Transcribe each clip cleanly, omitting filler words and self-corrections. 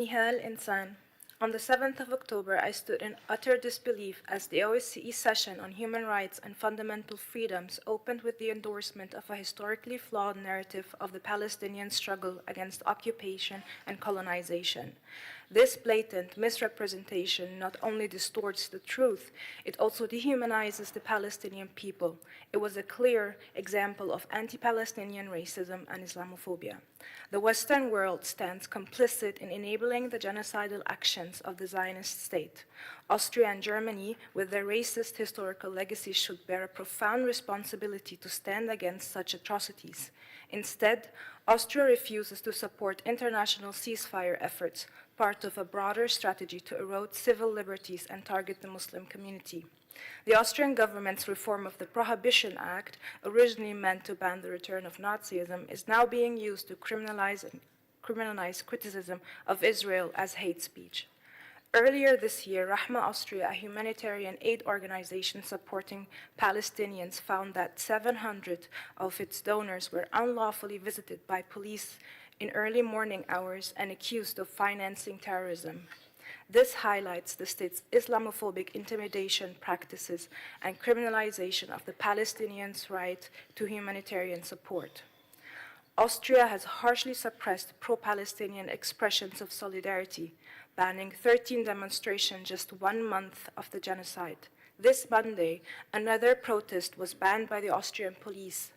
Nehal Insan. On the 7th of October, I stood in utter disbelief as the OSCE session on human rights and fundamental freedoms opened with the endorsement of a historically flawed narrative of the Palestinian struggle against occupation and colonization. This blatant misrepresentation not only distorts the truth, it also dehumanizes the Palestinian people. It was a clear example of anti-Palestinian racism and Islamophobia. The Western world stands complicit in enabling the genocidal actions of the Zionist state. Austria and Germany, with their racist historical legacy, should bear a profound responsibility to stand against such atrocities. Instead, Austria refuses to support international ceasefire efforts, part of a broader strategy to erode civil liberties and target the Muslim community. The Austrian government's reform of the Prohibition Act, originally meant to ban the return of Nazism, is now being used to criminalize criticism of Israel as hate speech. Earlier this year, Rahma Austria, a humanitarian aid organization supporting Palestinians, found that 700 of its donors were unlawfully visited by police in early morning hours and accused of financing terrorism. This highlights the state's Islamophobic intimidation practices and criminalization of the Palestinians' right to humanitarian support. Austria has harshly suppressed pro-Palestinian expressions of solidarity, banning 13 demonstrations just 1 month of the genocide. This Monday, another protest was banned by the Austrian police.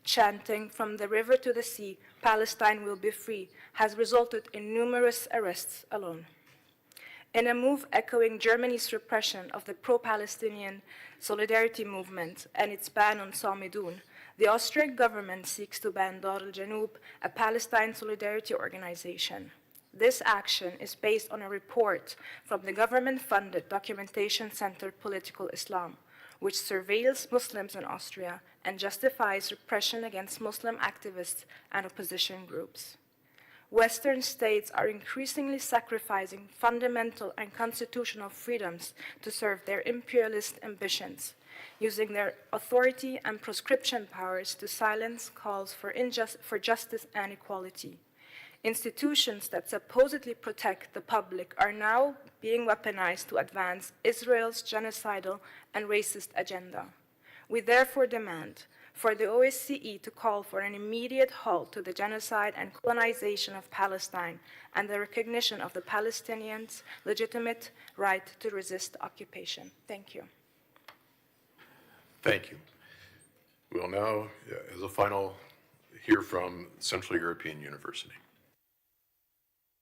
Chanting "From the river to the sea, Palestine will be free" has resulted in numerous arrests alone. In a move echoing Germany's repression of the pro-Palestinian solidarity movement and its ban on Samidun, the Austrian government seeks to ban Dar al-Janoub, a Palestine solidarity organization. This action is based on a report from the government-funded Documentation Center Political Islam, which surveils Muslims in Austria and justifies repression against Muslim activists and opposition groups. Western states are increasingly sacrificing fundamental and constitutional freedoms to serve their imperialist ambitions, using their authority and proscription powers to silence calls for justice and equality. Institutions that supposedly protect the public are now being weaponized to advance Israel's genocidal and racist agenda. We therefore demand for the OSCE to call for an immediate halt to the genocide and colonization of Palestine and the recognition of the Palestinians' legitimate right to resist occupation. Thank you. Thank you. We will now, as a final, hear from Central European University.